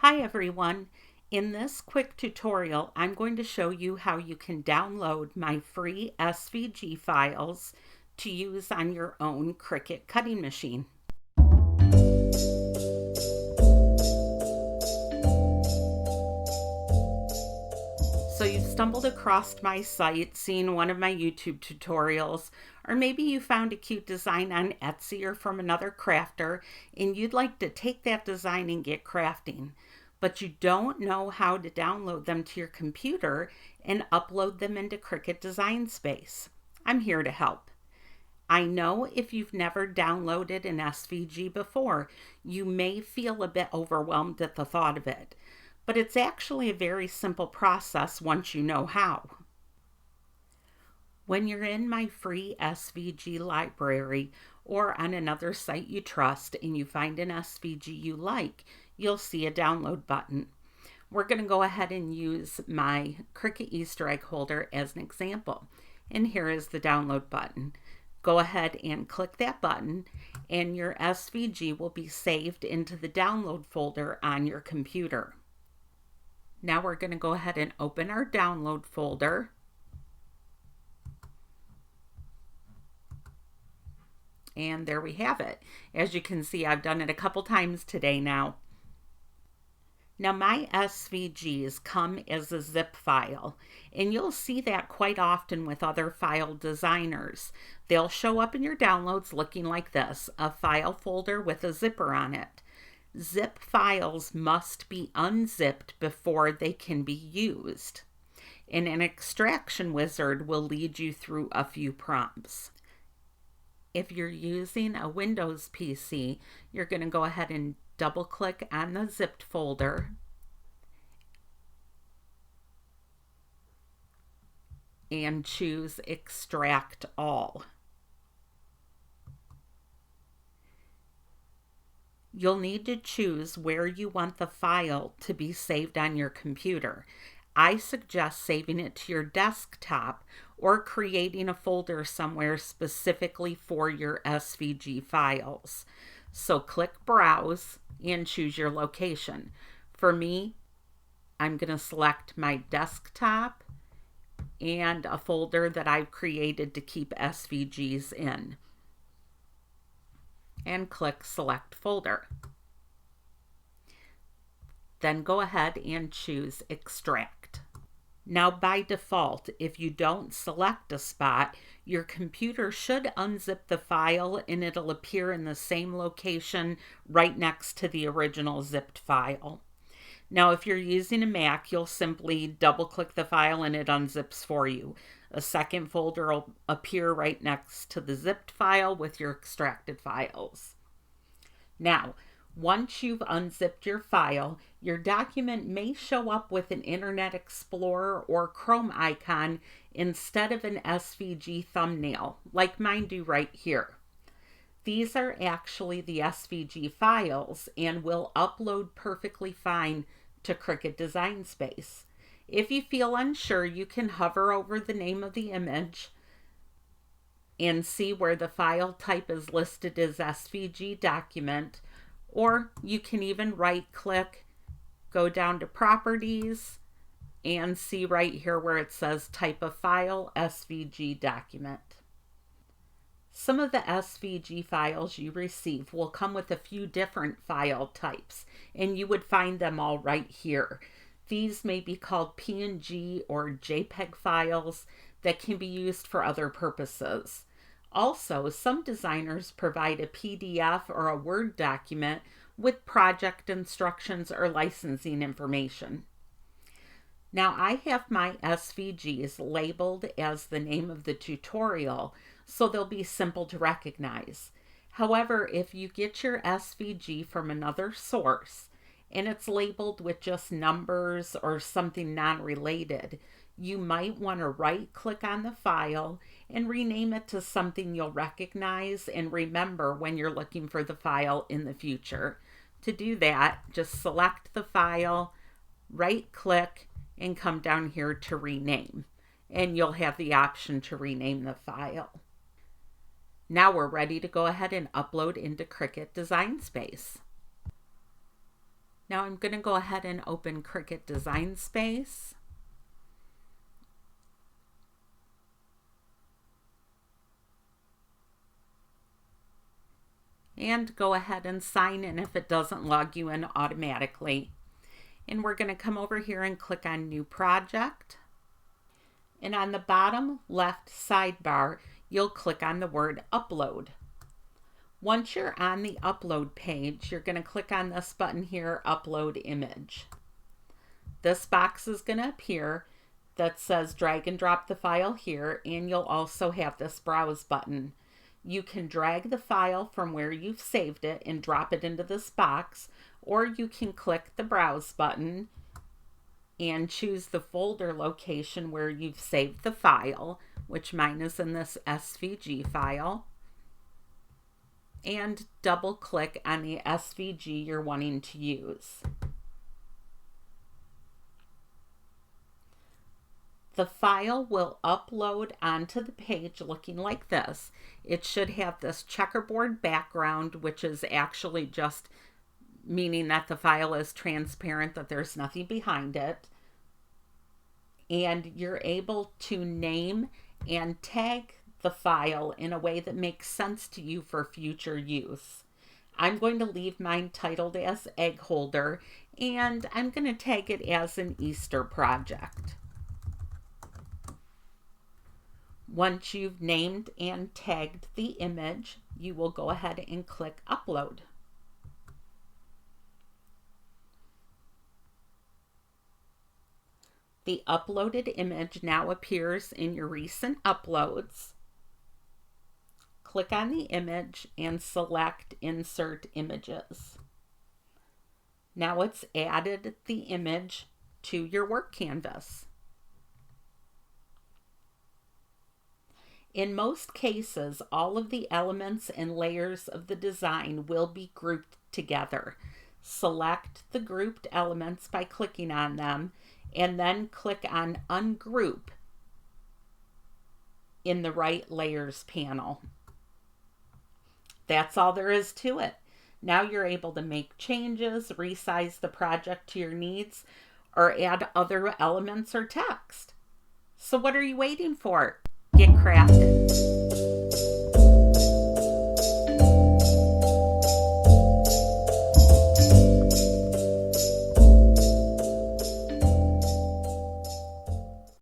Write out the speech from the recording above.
Hi everyone. In this quick tutorial, I'm going to show you how you can download my free SVG files to use on your own Cricut cutting machine. So you've stumbled across my site, seen one of my YouTube tutorials, or maybe you found a cute design on Etsy or from another crafter, and you'd like to take that design and get crafting, but you don't know how to download them to your computer and upload them into Cricut Design Space. I'm here to help. I know if you've never downloaded an SVG before, you may feel a bit overwhelmed at the thought of it, but it's actually a very simple process once you know how. When you're in my free SVG library or on another site you trust and you find an SVG you like, you'll see a download button. We're going to go ahead and use my Cricut Easter egg holder as an example. And here is the download button. Go ahead and click that button and your SVG will be saved into the download folder on your computer. Now we're going to go ahead and open our download folder. And there we have it. As you can see, I've done it a couple times today now. Now my SVGs come as a zip file, and you'll see that quite often with other file designers. They'll show up in your downloads looking like this, a file folder with a zipper on it. Zip files must be unzipped before they can be used, and an extraction wizard will lead you through a few prompts. If you're using a Windows PC, you're going to go ahead and double click on the zipped folder and choose Extract All. You'll need to choose where you want the file to be saved on your computer. I suggest saving it to your desktop or creating a folder somewhere specifically for your SVG files. So click Browse and choose your location. For me, I'm going to select my desktop and a folder that I've created to keep SVGs in. And click Select Folder. Then go ahead and choose Extract. Now by default, if you don't select a spot, your computer should unzip the file and it'll appear in the same location right next to the original zipped file. Now if you're using a Mac, you'll simply double click the file and it unzips for you. A second folder will appear right next to the zipped file with your extracted files. Now, once you've unzipped your file, your document may show up with an Internet Explorer or Chrome icon instead of an SVG thumbnail, like mine do right here. These are actually the SVG files and will upload perfectly fine to Cricut Design Space. If you feel unsure, you can hover over the name of the image and see where the file type is listed as SVG document, or you can even right click, go down to Properties, and see right here where it says Type of File, SVG document. Some of the SVG files you receive will come with a few different file types, and you would find them all right here. These may be called PNG or JPEG files that can be used for other purposes. Also, some designers provide a PDF or a Word document with project instructions or licensing information. Now I have my SVGs labeled as the name of the tutorial, so they'll be simple to recognize. However, if you get your SVG from another source, and it's labeled with just numbers or something non-related, you might want to right-click on the file and rename it to something you'll recognize and remember when you're looking for the file in the future. To do that, just select the file, right-click, and come down here to rename, and you'll have the option to rename the file. Now we're ready to go ahead and upload into Cricut Design Space. Now I'm going to go ahead and open Cricut Design Space. And go ahead and sign in if it doesn't log you in automatically. And we're going to come over here and click on New Project. And on the bottom left sidebar, you'll click on the word Upload. Once you're on the Upload page, you're going to click on this button here, Upload Image. This box is going to appear that says drag and drop the file here, and you'll also have this Browse button. You can drag the file from where you've saved it and drop it into this box, or you can click the Browse button and choose the folder location where you've saved the file, which mine is in this SVG file, and double click on the SVG you're wanting to use. The file will upload onto the page looking like this. It should have this checkerboard background, which is actually just meaning that the file is transparent, that there's nothing behind it. And you're able to name and tag the file in a way that makes sense to you for future use. I'm going to leave mine titled as Egg Holder, and I'm going to tag it as an Easter project. Once you've named and tagged the image, you will go ahead and click Upload. The uploaded image now appears in your recent uploads. Click on the image and select Insert Images. Now it's added the image to your work canvas. In most cases, all of the elements and layers of the design will be grouped together. Select the grouped elements by clicking on them, and then click on Ungroup in the right Layers panel. That's all there is to it. Now you're able to make changes, resize the project to your needs, or add other elements or text. So what are you waiting for? Get crafted.